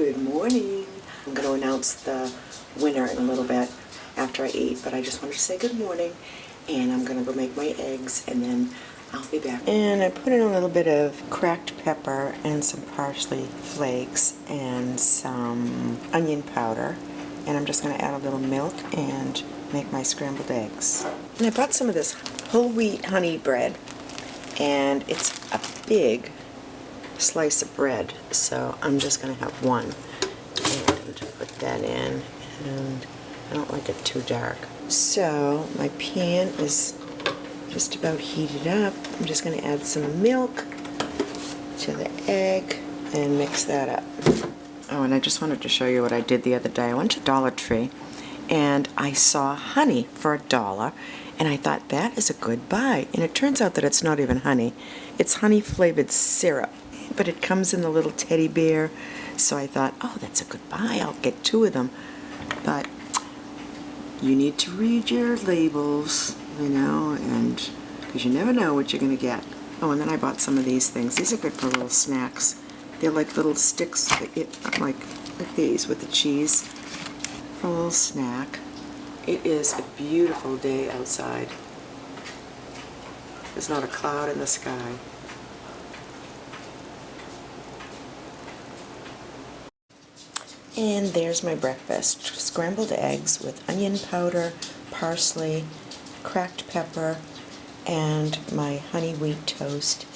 Good morning. I'm going to announce the winner in a little bit after I eat, but I just wanted to say good morning, and I'm going to go make my eggs, and then I'll be back. And I put in a little bit of cracked pepper and some parsley flakes and some onion powder, and I'm just going to add a little milk and make my scrambled eggs. And I bought some of this whole wheat honey bread, and it's a big slice of bread, so I'm just going to have one and put that in, and I don't like it too dark. So my pan is just about heated up. I'm just going to add some milk to the egg and mix that up. Oh, and I just wanted to show you what I did the other day. I went to Dollar Tree and I saw honey for $1, and I thought that is a good buy, and it turns out that it's not even honey. It's honey flavored syrup, but it comes in the little teddy bear, so I thought, oh, that's a good buy, I'll get 2 of them. But you need to read your labels, you know, and because you never know what you're going to get. Oh, and then I bought some of these things. These are good for little snacks. They're like little sticks, like these with the cheese for a little snack. It is a beautiful day outside. There's not a cloud in the sky. And there's my breakfast. Scrambled eggs with onion powder, parsley, cracked pepper, and my honey wheat toast,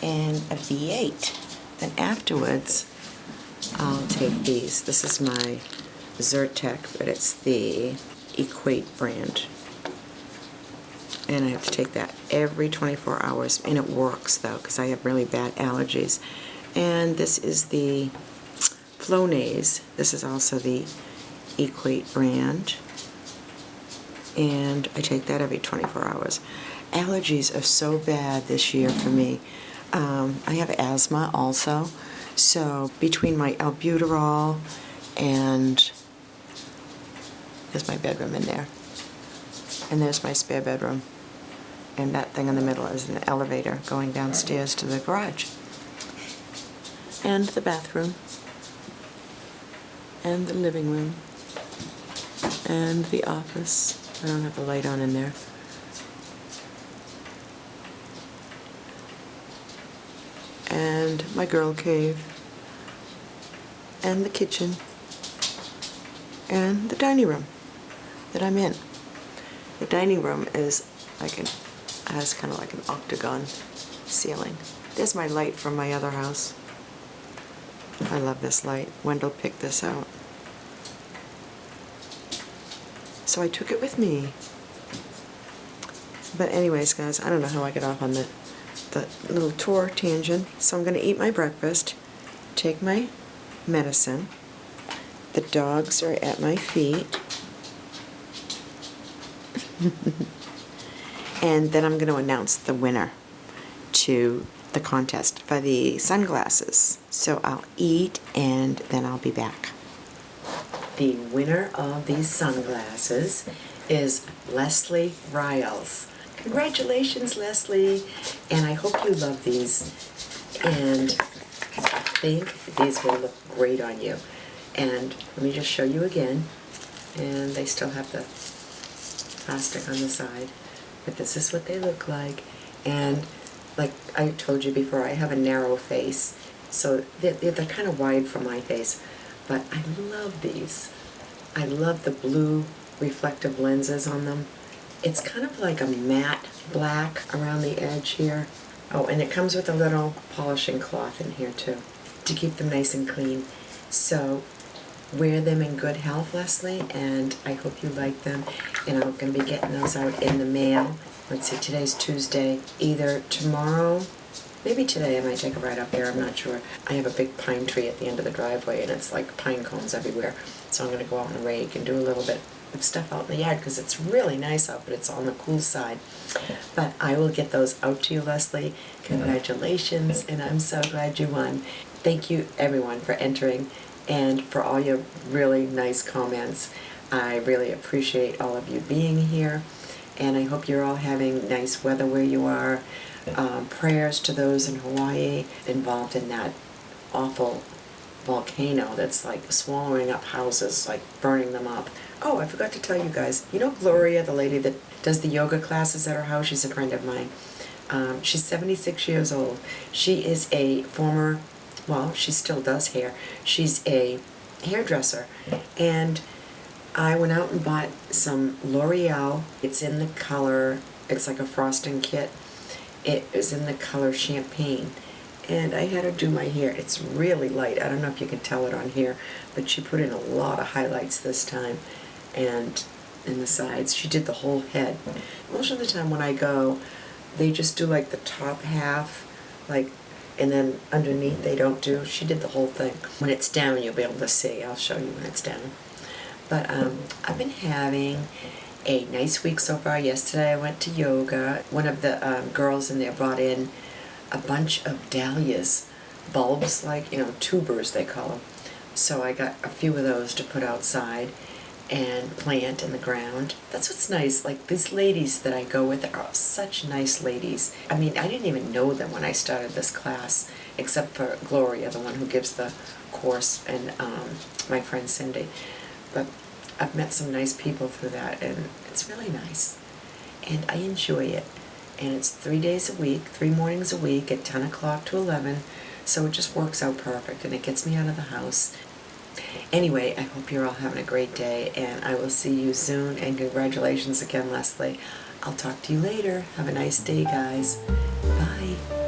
and a V8. And afterwards, I'll take these. This is my Zyrtec, but it's the Equate brand. And I have to take that every 24 hours. And it works, though, because I have really bad allergies. And this is the Flonase. This is also the Equate brand, and I take that every 24 hours. Allergies are so bad this year for me. I have asthma also, so between my albuterol and there's my bedroom in there, and there's my spare bedroom, and that thing in the middle is an elevator going downstairs to the garage, and the bathroom, and the living room, and the office. I don't have the light on in there. And my girl cave, and the kitchen, and the dining room that I'm in. The dining room is like has kind of like an octagon ceiling. There's my light from my other house. I love this light. Wendell picked this out. So I took it with me. But anyways, guys, I don't know how I get off on the little tour tangent. So I'm going to eat my breakfast, take my medicine. The dogs are at my feet. And then I'm going to announce the winner to the contest for the sunglasses. So I'll eat and then I'll be back. The winner of these sunglasses is Leslie Riles. Congratulations, Leslie, and I hope you love these, and I think these will look great on you. And let me just show you again, and they still have the plastic on the side, but this is what they look like. And like I told you before, I have a narrow face, so they're kind of wide for my face, but I love these. I love the blue reflective lenses on them. It's kind of like a matte black around the edge here. Oh, and it comes with a little polishing cloth in here too, to keep them nice and clean. So wear them in good health, Leslie, and I hope you like them. And I'm going to be getting those out in the mail. Let's see, today's Tuesday. Either tomorrow, maybe today I might take a ride up there, I'm not sure. I have a big pine tree at the end of the driveway, and it's like pine cones everywhere. So I'm going to go out and rake and do a little bit of stuff out in the yard because it's really nice out, but it's on the cool side. But I will get those out to you, Leslie. Congratulations, and I'm so glad you won. Thank you, everyone, for entering and for all your really nice comments. I really appreciate all of you being here, and I hope you're all having nice weather where you are. Prayers to those in Hawaii involved in that awful volcano that's like swallowing up houses, like burning them up. Oh, I forgot to tell you guys, you know Gloria, the lady that does the yoga classes at our house? She's a friend of mine. She's 76 years old. She is a former, well, she still does hair. She's a hairdresser. And I went out and bought some L'Oreal. It's in the color, it's like a frosting kit. It is in the color Champagne. And I had her do my hair. It's really light. I don't know if you can tell it on here, but she put in a lot of highlights this time. And in the sides, she did the whole head. Most of the time when I go, they just do like the top half, like, and then underneath they don't do. She did the whole thing. When it's down, you'll be able to see. I'll show you when it's down. But I've been having a nice week so far. Yesterday I went to yoga. One of the girls in there brought in a bunch of dahlias, bulbs, like, you know, tubers they call them. So I got a few of those to put outside and plant in the ground. That's what's nice. Like, these ladies that I go with are such nice ladies. I mean, I didn't even know them when I started this class, except for Gloria, the one who gives the course, and my friend Cindy. But I've met some nice people through that, and it's really nice. And I enjoy it. And it's 3 days a week, 3 mornings a week at 10 o'clock to 11. So it just works out perfect, and it gets me out of the house. Anyway, I hope you're all having a great day, and I will see you soon, and congratulations again, Leslie. I'll talk to you later. Have a nice day, guys. Bye.